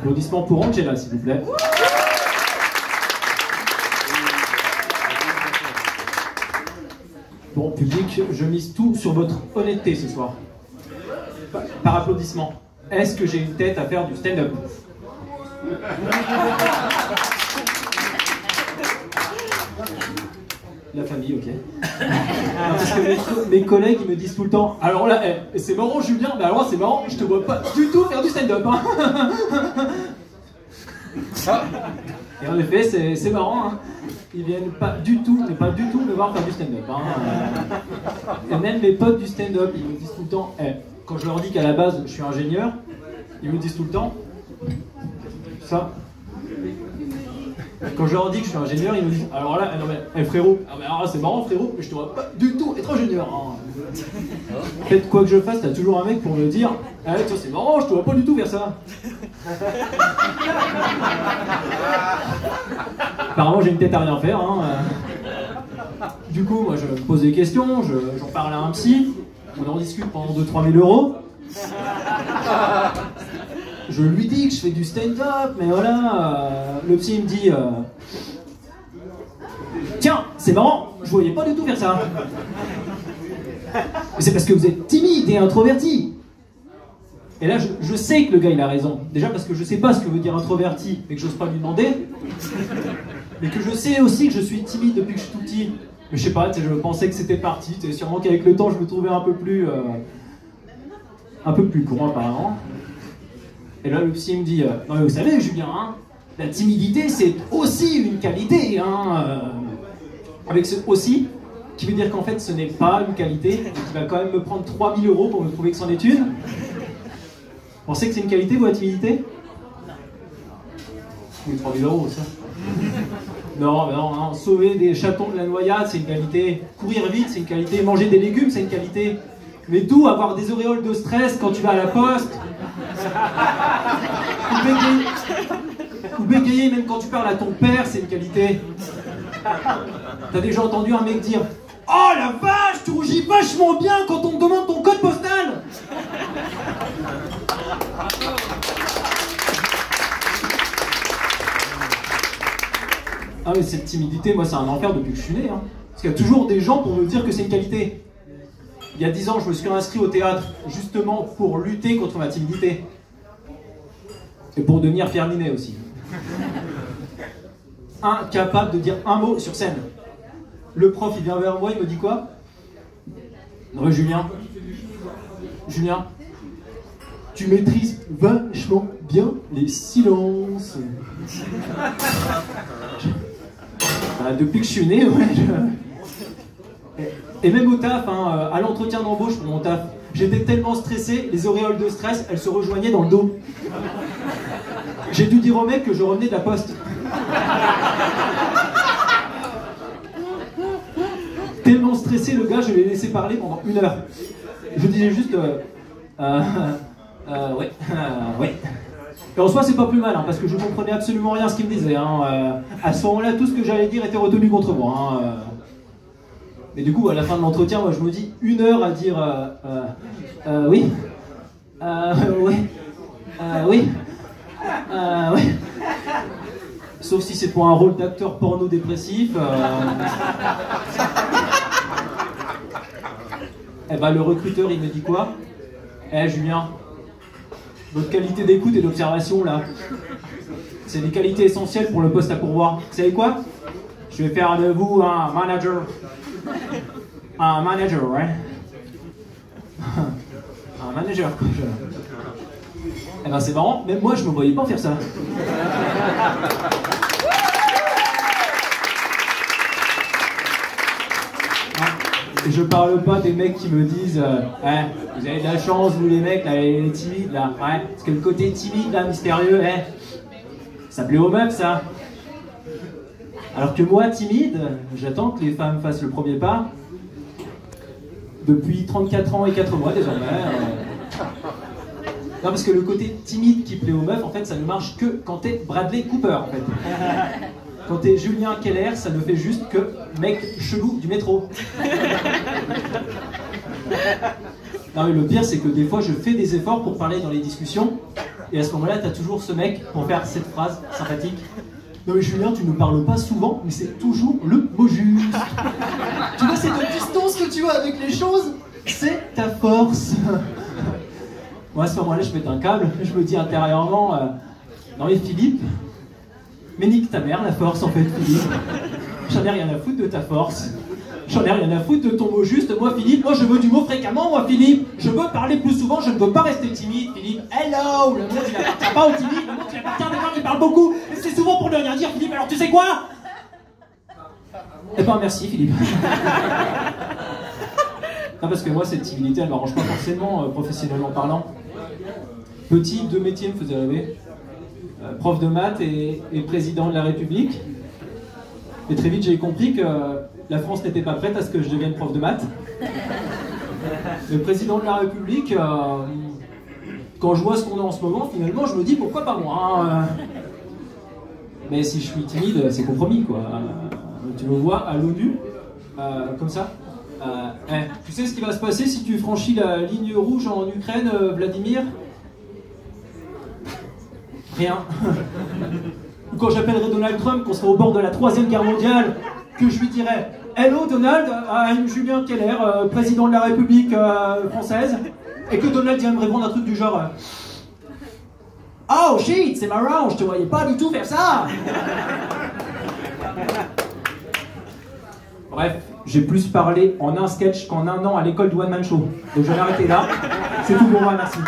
Applaudissements pour Angela, s'il vous plaît. Bon, public, je mise tout sur votre honnêteté ce soir. Par applaudissement. Est-ce que j'ai une tête à faire du stand-up? La famille, ok. Non, parce que mes collègues, ils me disent tout le temps, alors là, c'est marrant Julien, mais alors c'est marrant, je te vois pas du tout faire du stand-up. Hein. Et en effet, c'est marrant. Hein. Ils viennent pas du tout, mais pas du tout me voir faire du stand-up. Hein. Et même mes potes du stand-up, ils me disent tout le temps, quand je leur dis qu'à la base, je suis ingénieur, ils me disent tout le temps, ça. Quand je leur dis que je suis ingénieur, ils me disent, alors là, non mais frérot, alors là, c'est marrant frérot, mais je te vois pas du tout être ingénieur. Hein. En fait, quoi que je fasse, t'as toujours un mec pour me dire, c'est marrant, je te vois pas du tout faire ça. Apparemment, j'ai une tête à rien faire. Hein. Du coup, moi, je me pose des questions, j'en parle à un psy, on en discute pendant 2-3 000 euros. Je lui dis que je fais du stand-up, mais voilà, le psy me dit tiens, c'est marrant, je voyais pas du tout faire ça. Mais c'est parce que vous êtes timide et introverti. Et là, je sais que le gars, il a raison. Déjà parce que je sais pas ce que veut dire introverti, et que j'ose pas lui demander. Mais que je sais aussi que je suis timide depuis que je suis tout petit. Mais je sais pas, je pensais que c'était parti. Sûrement qu'avec le temps, je me trouvais un peu plus con, apparemment. Et là, le psy me dit, non mais vous savez, Julien, hein, la timidité, c'est aussi une qualité. Hein, avec ce aussi, qui veut dire qu'en fait, ce n'est pas une qualité, et qu'il va quand même me prendre 3 000 euros pour me prouver que c'en est une. Vous pensez que c'est une qualité, vous, la timidité? Oui, 3 000 euros, ça. Non, non, sauver des chatons de la noyade, c'est une qualité. Courir vite, c'est une qualité. Manger des légumes, c'est une qualité. Mais d'où avoir des auréoles de stress quand tu vas à la poste? Ou bégayer même quand tu parles à ton père, c'est une qualité. T'as déjà entendu un mec dire « Oh la vache, tu rougis vachement bien quand on te demande ton code postal !» Ah mais cette timidité, moi c'est un enfer depuis que je suis né. Hein. Parce qu'il y a toujours des gens pour me dire que c'est une qualité. Il y a 10 ans, je me suis inscrit au théâtre justement pour lutter contre ma timidité. Et pour devenir Pierre Ninet aussi. Incapable de dire un mot sur scène. Le prof, il vient vers moi, il me dit quoi? Non, Julien, tu maîtrises vachement bien les silences. Depuis que je suis né, ouais, Et même au taf, hein, à l'entretien d'embauche pour mon taf, j'étais tellement stressé, les auréoles de stress, elles se rejoignaient dans le dos. J'ai dû dire au mec que je revenais de la poste. Tellement stressé, le gars, je l'ai laissé parler pendant 1 heure. Je disais juste, ouais. Et en soi, c'est pas plus mal, hein, parce que je comprenais absolument rien à ce qu'il me disait. Hein, à ce moment-là, tout ce que j'allais dire était retenu contre moi. Hein, Mais du coup, à la fin de l'entretien, moi, je me dis 1 heure à dire oui, oui, oui. Sauf si c'est pour un rôle d'acteur porno dépressif. Eh ben, le recruteur, il me dit quoi? Julien, votre qualité d'écoute et d'observation, là, c'est des qualités essentielles pour le poste à pourvoir. Vous savez quoi? Je vais faire de vous un manager. Un manager, ouais. Un manager, quoi. Eh ben, c'est marrant, même moi, je me voyais pas faire ça. Et je parle pas des mecs qui me disent vous avez de la chance, vous les mecs, là, les timides, là, ouais, parce que le côté timide, là, mystérieux, ça plaît aux meufs, ça. Alors que moi, timide, j'attends que les femmes fassent le premier pas depuis 34 ans et 4 mois, désormais. Non, parce que le côté timide qui plaît aux meufs, en fait, ça ne marche que quand t'es Bradley Cooper, en fait. Quand t'es Julien Keller, ça ne fait juste que mec chelou du métro. Non mais le pire c'est que des fois je fais des efforts pour parler dans les discussions Et à ce moment-là, t'as toujours ce mec pour faire cette phrase sympathique. Non mais Julien, tu ne parles pas souvent, mais c'est toujours le mot juste. Tu vois, cette distance que tu as avec les choses, c'est ta force. Moi, à ce moment-là, je pète un câble, je me dis intérieurement, non mais Philippe, mais nique ta mère la force en fait, Philippe. J'en ai rien à foutre de ta force. J'en ai rien à foutre de ton mot juste. Moi, Philippe, moi, je veux du mot fréquemment, moi, Philippe. Je veux parler plus souvent, je ne veux pas rester timide, Philippe. Hello. Le monde, il appartient pas aux timides, le monde, il appartient à des gens qui parlent beaucoup. Et c'est souvent pour ne rien dire, Philippe. Alors, tu sais quoi? Eh ben, merci, Philippe. Non, parce que moi, cette timidité, elle m'arrange pas forcément, professionnellement parlant. Petit, 2 métiers me faisaient rêver. Prof de maths et président de la République. Et très vite, j'ai compris que la France n'était pas prête à ce que je devienne prof de maths. Le président de la République, quand je vois ce qu'on a en ce moment, finalement, je me dis pourquoi pas moi. Mais si je suis timide, c'est compromis, quoi. Tu me vois à l'ONU, comme ça. Tu sais ce qui va se passer si tu franchis la ligne rouge en Ukraine, Vladimir? Rien. Ou quand j'appellerai Donald Trump, qu'on sera au bord de la 3e guerre mondiale, que je lui dirai « Hello Donald, I'm Julien Keller, président de la République française », et que Donald vienne me répondre un truc du genre « Oh shit, c'est marrant, je te voyais pas du tout faire ça !» Bref, j'ai plus parlé en un sketch qu'en un an à l'école du One Man Show. Donc je vais m'arrêter là. C'est tout pour moi, merci.